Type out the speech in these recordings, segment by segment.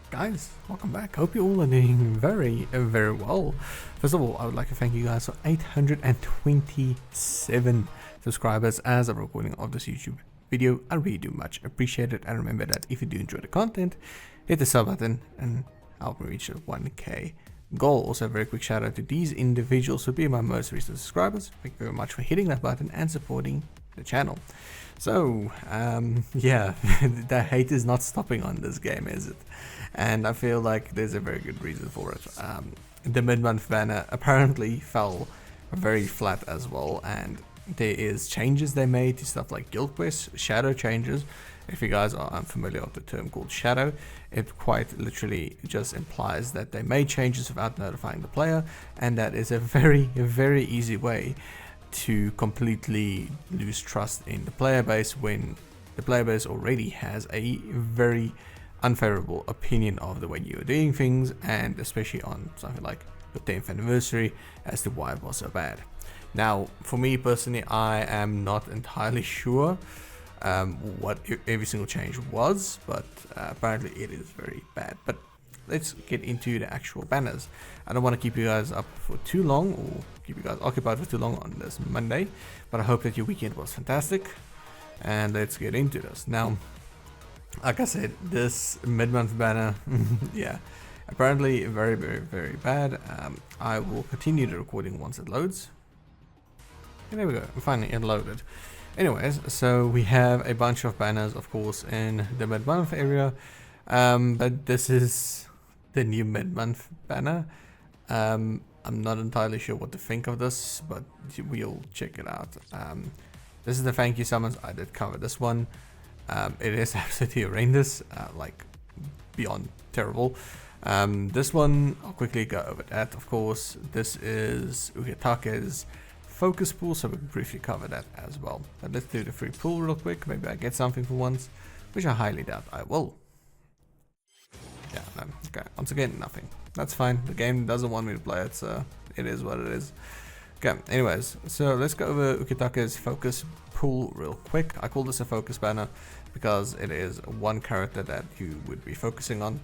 Guys, welcome back. Hope you all are doing very well. First of all, I would like to thank you guys for 827 subscribers as of recording of this YouTube video. I really do much appreciate it. And remember that if you do enjoy the content, hit the sub button and help me reach the 1k goal. Also, a very quick shout out to these individuals who be my most recent subscribers. Thank you very much for hitting that button and supporting the channel. So yeah, the hate is not stopping on this game, is it? And I feel like there's a very good reason for it. The mid-month banner apparently fell very flat as well, and there is changes they made to stuff like guild quests, shadow changes. If you guys are unfamiliar with the term called shadow, it quite literally just implies that they made changes without notifying the player, and that is a very easy way to completely lose trust in the player base when the player base already has a very unfavorable opinion of the way you're doing things, and especially on something like the 10th anniversary as to why it was so bad. Now, for me personally, I am not entirely sure what every single change was, but apparently it is very bad. But let's get into the actual banners. I don't want to keep you guys up for too long or keep you guys occupied for too long on this Monday, but I hope that your weekend was fantastic, and let's get into this. Now, like I said, this mid-month banner, yeah, apparently very bad. I will continue the recording once it loads. And there we go, finally it loaded. Anyways, so we have a bunch of banners, of course, in the mid-month area, but this is the new mid-month banner. I'm not entirely sure what to think of this, but we'll check it out. This is the thank you summons. I did cover this one. It is absolutely horrendous, like beyond terrible. This one, I'll quickly go over that. Of course, this is Ukitake's focus pool, so we can briefly cover that as well. But let's do the free pool real quick. Maybe I get something for once, which I highly doubt I will. Yeah, no, okay, once again, nothing. That's fine, the game doesn't want me to play it, so it is what it is. Okay, anyways, so let's go over Ukitake's focus pool real quick. I call this a focus banner because it is one character that you would be focusing on.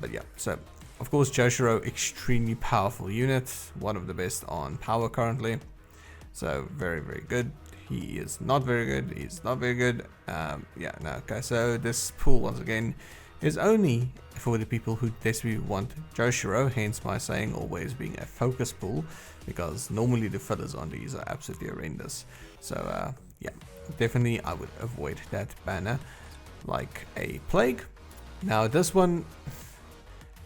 But yeah, so of course Joshiro, extremely powerful unit, one of the best on power currently. So very good. He is not very good, he's not very good. Yeah, no, okay, so this pool once again is only for the people who desperately want Joshiro, hence my saying always being a focus pool, because normally the fillers on these are absolutely horrendous. So yeah, definitely I would avoid that banner like a plague. Now this one,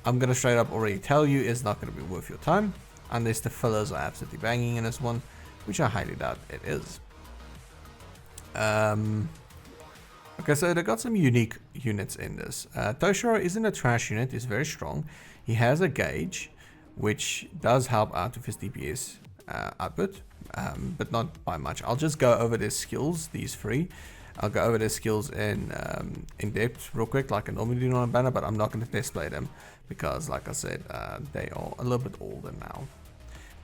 I'm gonna straight up already tell you, is not gonna be worth your time unless the fillers are absolutely banging in this one, which I highly doubt it is. Okay, so they got some unique units in this. Toshiro isn't a trash unit, he's very strong. He has a gauge, which does help out with his DPS output, but not by much. I'll just go over their skills, these three. I'll go over their skills in depth real quick, like I normally do on a banner, but I'm not going to display them because, like I said, they are a little bit older now.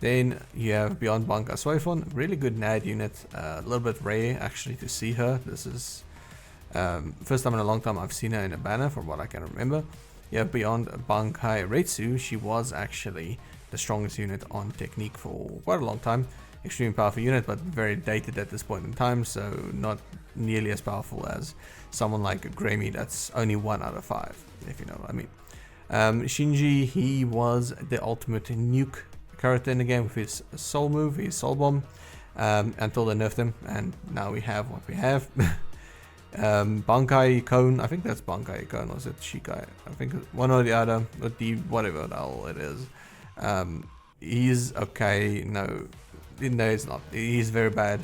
Then you have Beyond Banka Swaifon, really good NAD unit, a little bit rare actually to see her. This is first time in a long time I've seen her in a banner from what I can remember. You have Beyond Bankai Retsu. She was actually the strongest unit on Technique for quite a long time. Extremely powerful unit, but very dated at this point in time, so not nearly as powerful as someone like Grammy that's only 1 out of 5, if you know what I mean. Shinji, he was the ultimate nuke character in the game with his soul move, his soul bomb, until they nerfed him, and now we have what we have. Bankai Cone, I think that's Bankai Cone, or is it Shikai? I think one or the other, or the whatever the hell it is. He's okay, no, he's not. He's very bad.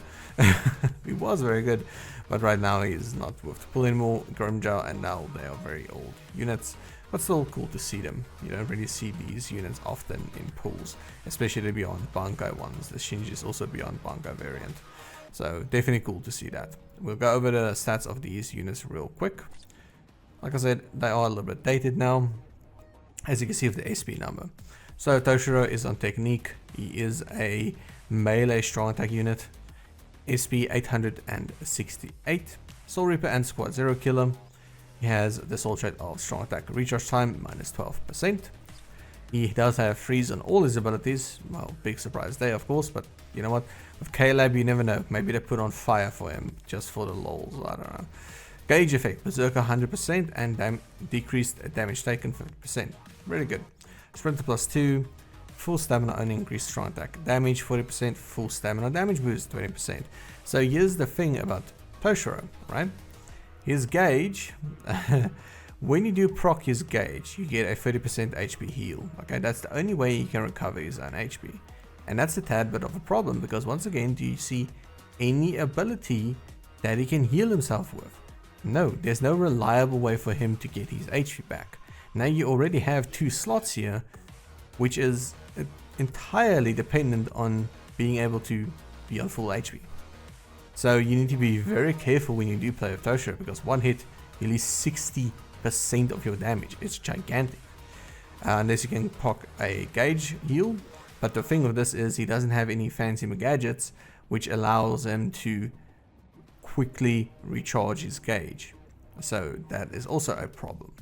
He was very good, but right now he's not worth the pull anymore. Grimjaw, and now they are very old units, but still cool to see them. You don't really see these units often in pools, especially the Beyond Bankai ones. The Shinji is also Beyond Bankai variant. So definitely cool to see that. We'll go over the stats of these units real quick. Like I said, they are a little bit dated now, as you can see with the SP number. So Toshiro is on Technique. He is a melee strong attack unit. SP 868. Soul Reaper and Squad 0 killer. He has the soul trait of strong attack recharge time minus 12%. He does have freeze on all his abilities. Well, big surprise there, of course, but you know what? With K-Lab, you never know. Maybe they put on fire for him just for the lols. I don't know. Gauge effect, Berserker 100% and decreased damage taken 50%. Really good. Sprinter plus 2, full stamina only increased strong attack damage 40%, full stamina damage boost 20%. So here's the thing about Toshiro, right? His gauge, when you do proc his gauge, you get a 30% HP heal. Okay, that's the only way he can recover his own HP. And that's a tad bit of a problem because once again, do you see any ability that he can heal himself with? No, there's no reliable way for him to get his HP back. Now you already have 2 slots here, which is entirely dependent on being able to be on full HP. So you need to be very careful when you do play with Toshiro because one hit, you lose 60% of your damage. It's gigantic. Unless you can proc a gauge heal. But the thing with this is he doesn't have any fancy gadgets which allows him to quickly recharge his gauge, so that is also a problem.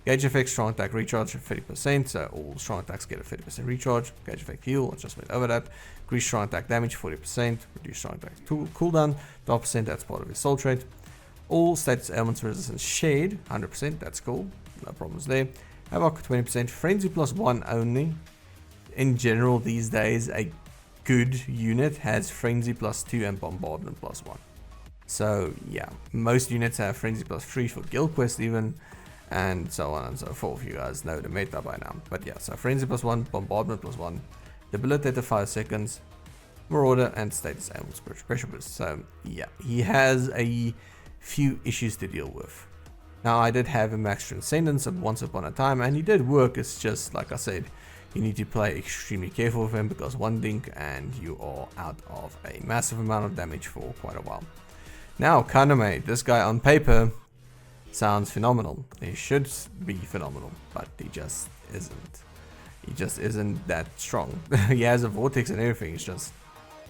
Gauge effect, strong attack recharge 30%, so all strong attacks get a 30% recharge. Gauge effect heal, I just went over that. Increase strong attack damage 40%, reduce strong attack cooldown 12%, that's part of his soul trait. All status elements resistance shared 100%, that's cool, no problems there. Havoc 20%, frenzy plus 1 only. In general these days a good unit has frenzy plus 2 and bombardment plus 1. So yeah, most units have frenzy plus 3 for guild quest even, and so on and so forth. You guys know the meta by now. But yeah, so frenzy plus 1, bombardment plus 1, debilitator 5 seconds, marauder, and status ailment pressure boost. So yeah, he has a few issues to deal with. Now I did have a max transcendence once upon a time, and he did work. It's just like I said, you need to play extremely careful with him because one dink and you are out of a massive amount of damage for quite a while. Now, Kaname, this guy on paper sounds phenomenal. He should be phenomenal, but he just isn't. He just isn't that strong. He has a vortex and everything. It's just,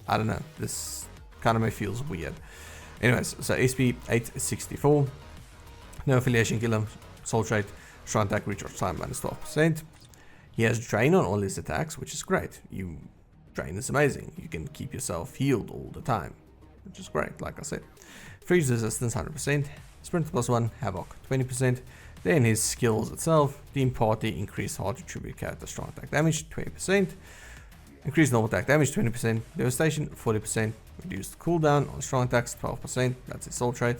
I don't know. This Kaname feels weird. Anyways, so SP 864. No affiliation killer. Soul trait. Strong attack recharge time minus 12%. He has drain on all his attacks, which is great. Drain is amazing. You can keep yourself healed all the time, which is great, like I said. Freeze resistance 100%, sprint plus 1, havoc 20%. Then his skills itself, team party, increase hard attribute character strong attack damage 20%, increase normal attack damage 20%, devastation 40%, reduced cooldown on strong attacks 12%, that's his soul trait.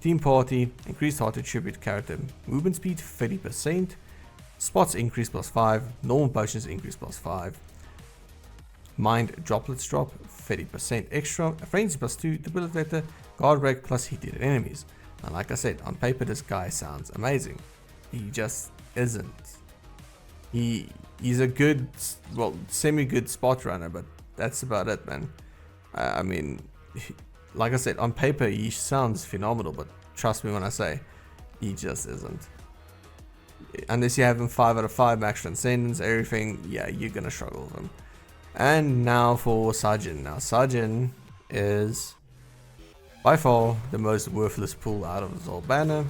Team party, increased hard attribute character movement speed 30%, spots increase plus 5, normal potions increase plus 5. Mind droplets drop 30% extra, frenzy plus 2, debilitator, guard break plus heated enemies. And like I said, on paper this guy sounds amazing. He just isn't. He's a good, well, semi-good spot runner, but that's about it, man. I mean, like I said, on paper he sounds phenomenal, but trust me when I say, he just isn't. Unless you have him 5 out of 5 max transcendence, everything, yeah, you're gonna struggle with him. And now for Sajin. Now Sajin is by far the most worthless pull out of his whole banner.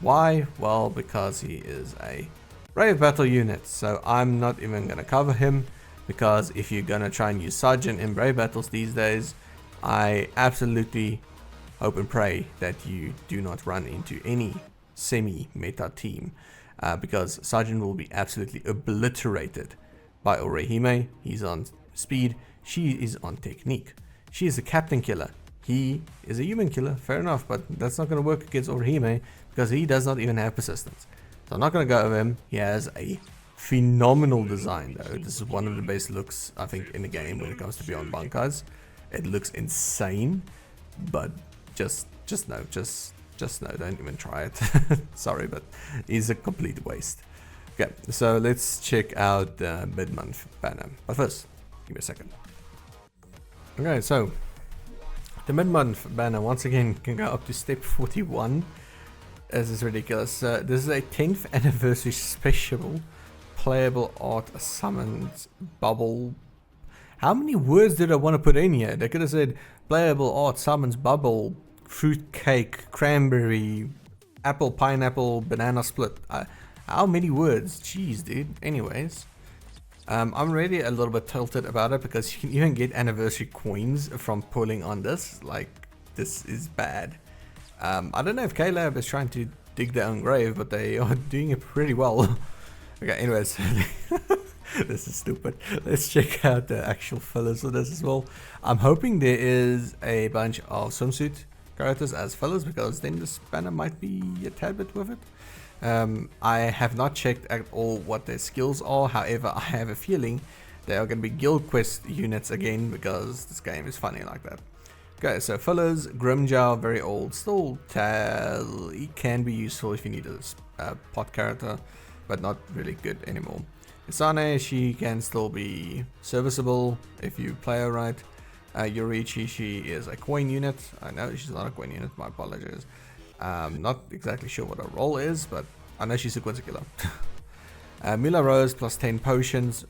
Why? Well, because he is a Brave Battle unit. So I'm not even gonna cover him, because if you're gonna try and use Sajin in Brave Battles these days, I absolutely hope and pray that you do not run into any semi-meta team, because Sajin will be absolutely obliterated by Orihime. He's on speed, she is on technique. She is a captain killer, he is a human killer, fair enough, but that's not going to work against Orihime because he does not even have persistence. So I'm not going to go over him. He has a phenomenal design though. This is one of the best looks I think in the game when it comes to Beyond Bankais. It looks insane, but just no, don't even try it. Sorry, but he's a complete waste. Okay, so let's check out the mid-month banner. But first, give me a second. Okay, so the mid-month banner once again can go up to step 41. This is ridiculous. This is a 10th anniversary special playable art summons bubble. How many words did I want to put in here? They could have said playable art summons bubble, fruit cake, cranberry, apple, pineapple, banana split. How many words? Jeez, dude. Anyways, I'm really a little bit tilted about it because you can even get anniversary coins from pulling on this. Like, this is bad. I don't know if K-Lab is trying to dig their own grave, but they are doing it pretty well. Okay, anyways, this is stupid. Let's check out the actual fillers for this as well. I'm hoping there is a bunch of swimsuit characters as fillers, because then this banner might be a tad bit with it. I have not checked at all what their skills are. However, I have a feeling they are going to be guild quest units again, because this game is funny like that. Okay, so fillers, Grimjow, very old, still he can be useful if you need a pot character, but not really good anymore. Isane, she can still be serviceable if you play her right. Yorichi, she is a coin unit. I know she's not a coin unit, my apologies. Not exactly sure what her role is, but I know she's a sequence killer. Mila Rose plus 10 potions,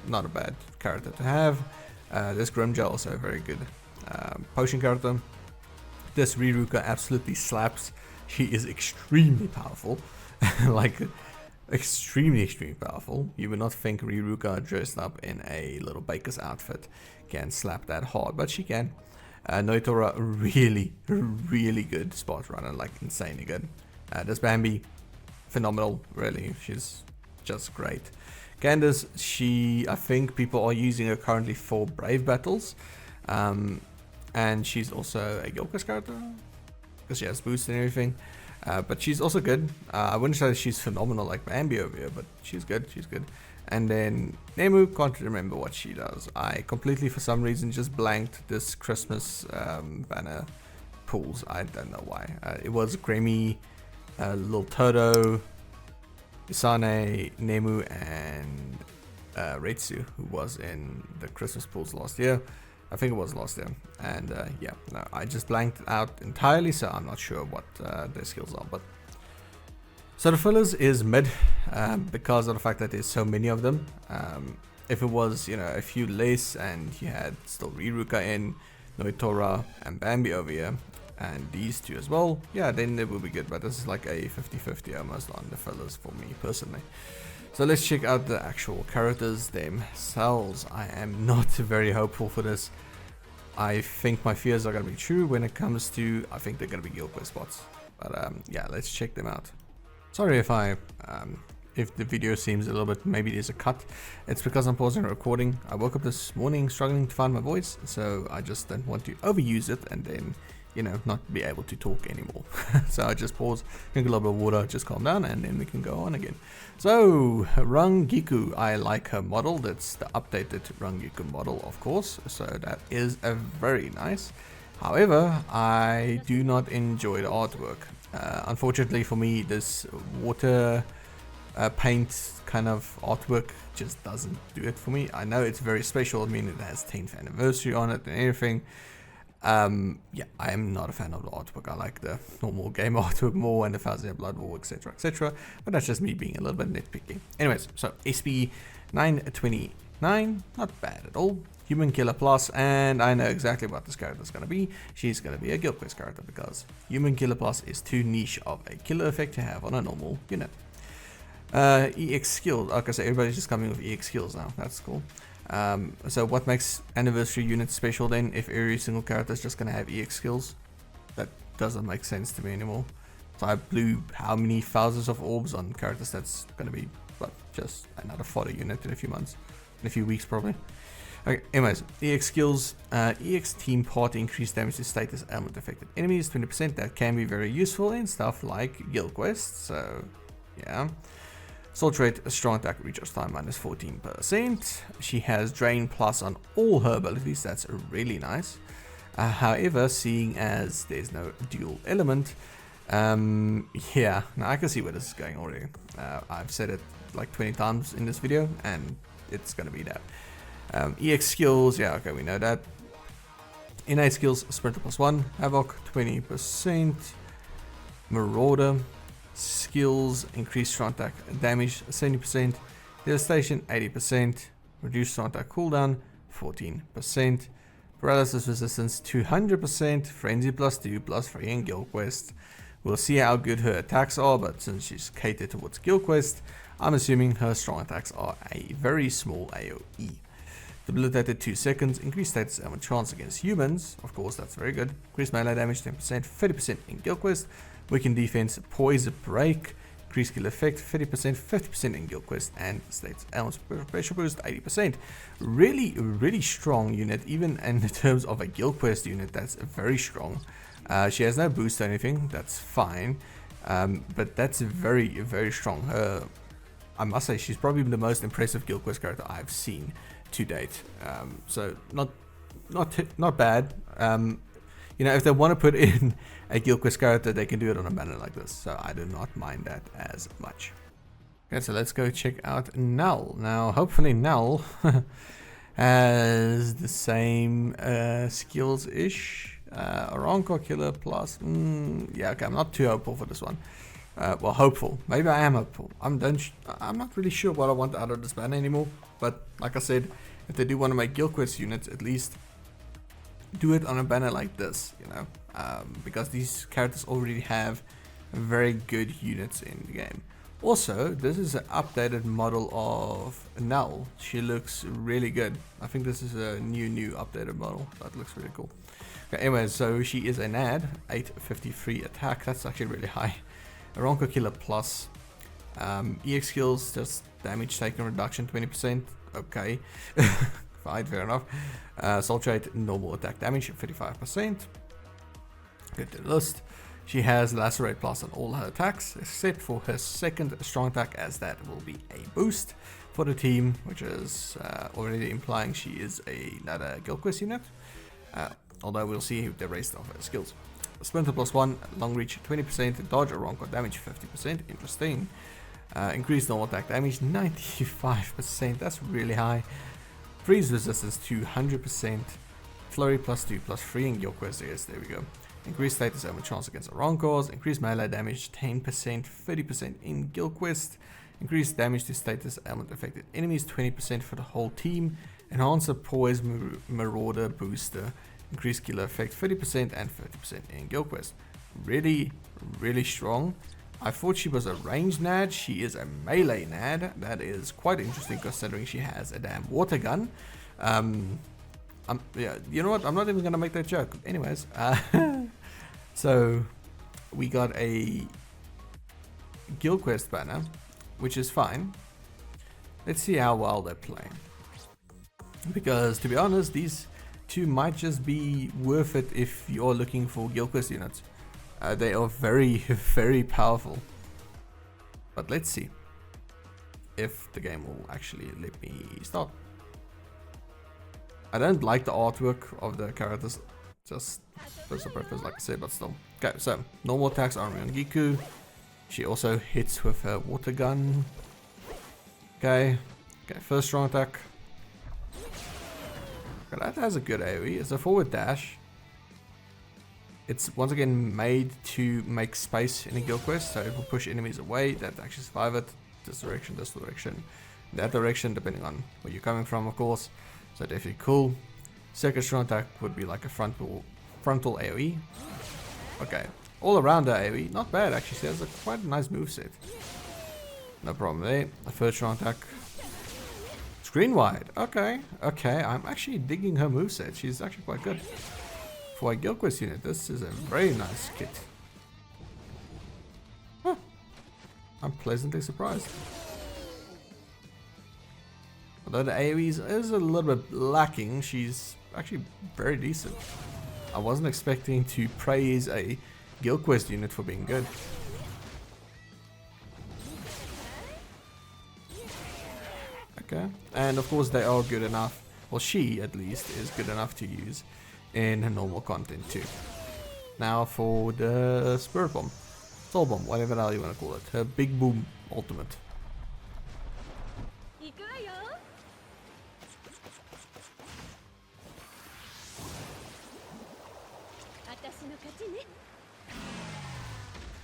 not a bad character to have. This Grimjow also a very good potion character. This Riruka absolutely slaps. She is extremely powerful. Like, extremely powerful. You would not think Riruka dressed up in a little baker's outfit can slap that hard, but she can. Noitora, really good spot runner, like insanely good. This Bambi, phenomenal, really. She's just great. Candace, I think people are using her currently for Brave battles. And she's also a Guild Quest character, because she has boost and everything. But she's also good. I wouldn't say she's phenomenal like Bambi over here, but she's good. And then Nemu, can't remember what she does. I completely, for some reason, just blanked this Christmas banner pools. I don't know why. It was Grammy, Lil Toto, Isane, Nemu, and Retsu, who was in the Christmas pools last year. I think it was last year. And yeah, no, I just blanked out entirely, so I'm not sure what their skills are. But so the fillers is mid, because of the fact that there's so many of them. If it was, a few less and you had still Riruka in, Noitora and Bambi over here, and these two as well, yeah, then it will be good. But this is like a 50-50 almost on the fillers for me personally. So let's check out the actual characters themselves. I am not very hopeful for this. I think my fears are going to be true when it comes to, I think they're going to be guild quest spots. But yeah, let's check them out. Sorry if the video seems a little bit, maybe there's a cut. It's because I'm pausing the recording. I woke up this morning struggling to find my voice, so I just don't want to overuse it and then, not be able to talk anymore. So I just pause, drink a little bit of water, just calm down, and then we can go on again. So, Rangiku, I like her model. That's the updated Rangiku model, of course. So that is a very nice. However, I do not enjoy the artwork. Unfortunately for me, this water paint kind of artwork just doesn't do it for me. I know it's very special. I mean, it has 10th anniversary on it and everything. Yeah, I am not a fan of the artwork. I like the normal game artwork more, and the 1000 Blood War, etc, etc. But that's just me being a little bit nitpicky. Anyways, so SP 929, not bad at all. Human Killer Plus, and I know exactly what this character is going to be. She's going to be a Guild Quest character, because Human Killer Plus is too niche of a killer effect to have on a normal unit. EX skills. Okay, so everybody's just coming with EX skills now. That's cool. So what makes anniversary units special then, if every single character is just going to have EX skills? That doesn't make sense to me anymore. So I blew how many thousands of orbs on characters that's going to be, but just another fodder unit in a few months, in a few weeks probably. Okay, anyways, EX skills, EX team party, increased damage to status element affected enemies, 20%. That can be very useful in stuff like guild quests, so yeah. Sword rate, strong attack, recharge time minus 14%. She has drain plus on all her abilities. That's really nice. However, seeing as there's no dual element, yeah, now I can see where this is going already. I've said it like 20 times in this video, and it's gonna be that. EX skills, yeah, okay, we know that. Innate skills, Sprinter +1, Havoc 20%, Marauder. Skills, increased strong attack damage 70%, devastation 80%, reduced strong attack cooldown 14%, paralysis resistance 200%, frenzy +2 plus free and guild quest We'll see how good her attacks are, but since she's catered towards Guild Quest, I'm assuming her strong attacks are a very small AoE. Debilitated 2 seconds, increased status and chance against humans, of course that's very good. Increased melee damage 10%, 30% in Guild Quest. Weaken defense, poise break, increased skill effect 30%, 50% in Guild Quest, and status elements pressure boost 80%. Really strong unit, even in terms of a Guild Quest unit. That's very strong. She has no boost or anything, that's fine, but that's very strong. I must say she's probably the most impressive Guild Quest character I've seen to date. So not bad. You know, if they want to put in a Guild Quest character, they can do it on a banner like this. So I do not mind that as much. Okay, so let's go check out Null. Now, hopefully Null has the same skills-ish. Aronco Killer plus. Yeah, okay, I'm not too hopeful for this one. Well, hopeful. Maybe I am hopeful. I'm not really sure what I want out of this banner anymore. But like I said, if they do want to make Guild Quest units, at least do it on a banner like this, you know, because these characters already have very good units in the game. Also, this is an updated model of Null. She looks really good. I think this is a new updated model. That looks really cool. Okay, anyway, so she is a NAD, 853 attack. That's actually really high. Aronco Killer plus. EX skills, just damage taken reduction 20%. Okay. Fine, fair enough. Soul Trait, normal attack damage 55%. Good to the list. She has Lacerate plus on all her attacks, except for her second strong attack, as that will be a boost for the team, which is already implying she is another Guild Quest unit. Although we'll see the rest of her skills. Splinter plus 1, long reach 20%, dodge or wrong damage 50%. Interesting. Increased normal attack damage 95%. That's really high. Freeze resistance 200%. Flurry plus 2 plus 3 in Guild Quest. Yes, there we go. Increased status and chance against Aroncos. Increased melee damage 10%, 30% in Guild Quest. Increased damage to status element affected enemies 20% for the whole team. Enhance a poise marauder booster. Increased killer effect 30% and 30% in Guild Quest. Really strong. I thought she was a ranged NAD. She is a melee NAD. That is quite interesting considering she has a damn water gun. Yeah, you know what? I'm not even gonna make that joke. Anyways, so we got a Guild Quest banner, which is fine. Let's see how well they're playing. Because to be honest, these two might just be worth it if you're looking for Guild Quest units. They are very powerful. But let's see if the game will actually let me start. I don't like the artwork of the characters, just personal preference, like I said, but still. Okay, so normal attacks are on Giku. She also hits with her water gun. Okay, first strong attack. Okay, that has a good AoE. It's a forward dash. It's once again made to make space in a Guild Quest, so it will push enemies away that actually survive it. This direction, that direction, depending on where you're coming from, of course. So definitely cool. Second strong attack would be like a frontal AoE. Okay, all around the AoE, not bad actually. She has a quite nice moveset. No problem there. The third strong attack. Screen wide. Okay, I'm actually digging her moveset. She's actually quite good. For a Guild Quest unit, this is a very nice kit. Huh. I'm pleasantly surprised. Although the AoE is a little bit lacking, she's actually very decent. I wasn't expecting to praise a Guild Quest unit for being good. Okay, and of course they are good enough, well she at least is good enough to use in normal content too. Now for the Spirit Bomb, Soul Bomb, whatever the hell you want to call it, her Big Boom Ultimate.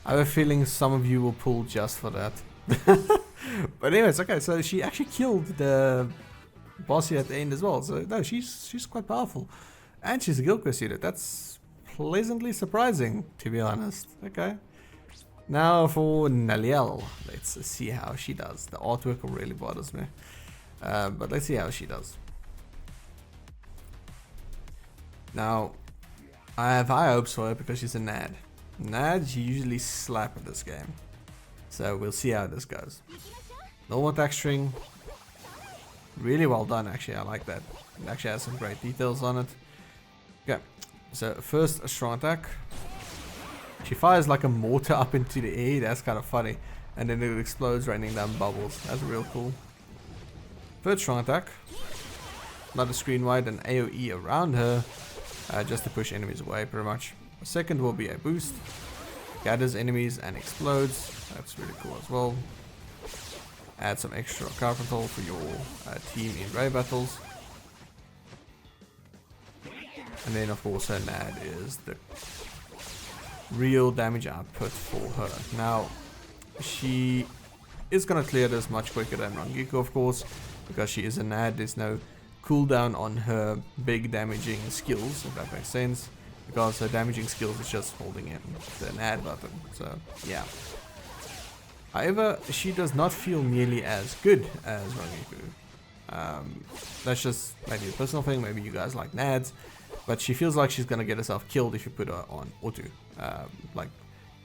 I have a feeling some of you will pull just for that. But anyways, okay, so she actually killed the boss here at the end as well. So no, she's quite powerful. And she's a Guild Quest unit. That's pleasantly surprising, to be honest. Okay. Now for Naliel, let's see how she does. The artwork really bothers me, but let's see how she does. Now, I have high hopes for her because she's a Nad. Nads usually slap at this game, so we'll see how this goes. Normal attack string, really well done actually, I like that. It actually has some great details on it. Okay, so first a strong attack. She fires like a mortar up into the air, that's kind of funny. And then it explodes, raining down bubbles. That's real cool. Third strong attack. Another screen wide and AoE around her. Just to push enemies away pretty much. The second will be a boost. Gathers enemies and explodes. That's really cool as well. Add some extra card control for your team in raid battles. And then of course her Nad is the real damage output for her. Now she is gonna clear this much quicker than Rangiku, of course, because she is a Nad. There's no cooldown on her big damaging skills, if that makes sense, because her damaging skills is just holding in the Nad button. So yeah. However, she does not feel nearly as good as Rangiku. That's just maybe a personal thing. Maybe you guys like Nads. But she feels like she's gonna get herself killed if you put her on auto, like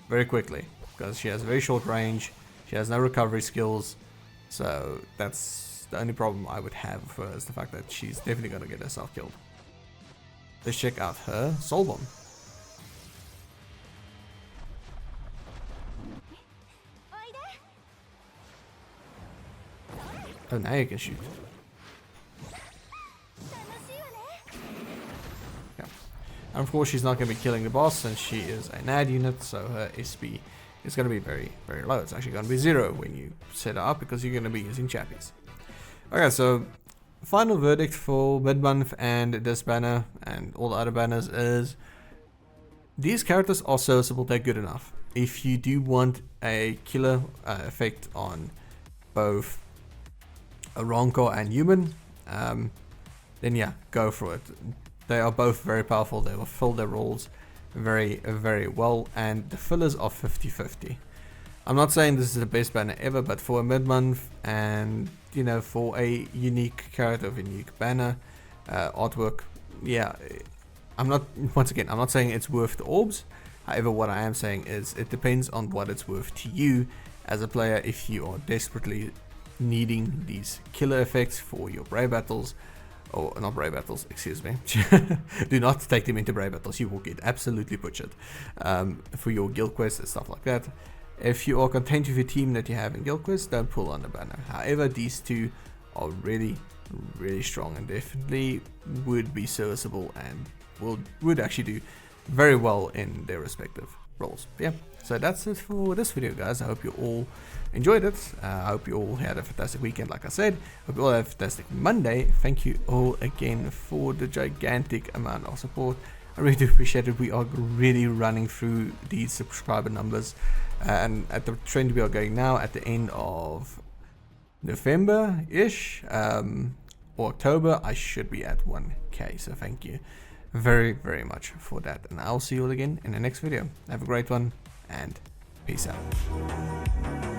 very quickly, because she has very short range, she has no recovery skills, so that's the only problem I would have with her, is the fact that she's definitely gonna get herself killed. Let's check out her Soul Bomb. Oh, now you can shoot. And of course she's not going to be killing the boss since she is a NAD unit, so her SP is going to be very, very low. It's actually going to be 0 when you set her up, because you're going to be using chappies. Okay, so final verdict for mid-month and this banner and all the other banners is these characters are serviceable, they're good enough. If you do want a killer effect on both a Ronko and human, then yeah, go for it. They are both very powerful, they will fill their roles very, very well, and the fillers are 50-50. I'm not saying this is the best banner ever, but for a mid-month and, you know, for a unique character of a unique banner, artwork, yeah, I'm not saying it's worth the orbs. However, what I am saying is it depends on what it's worth to you as a player. If you are desperately needing these killer effects for your brave battles, or not brave battles, excuse me. Do not take them into brave battles, you will get absolutely butchered. For your guild quests and stuff like that. If you are content with your team that you have in guild quests, don't pull on the banner. However, these two are really, really strong and definitely would be serviceable and would actually do very well in their respective roles. Yeah, so that's it for this video, guys. I hope you all enjoyed it. I hope you all had a fantastic weekend, like I said. Hope you all have a fantastic Monday. Thank you all again for the gigantic amount of support. I really do appreciate it. We are really running through these subscriber numbers, and at the trend we are going now, at the end of November-ish, or October, I should be at 1K. So thank you very, very much for that, and I'll see you all again in the next video. Have a great one, and peace out.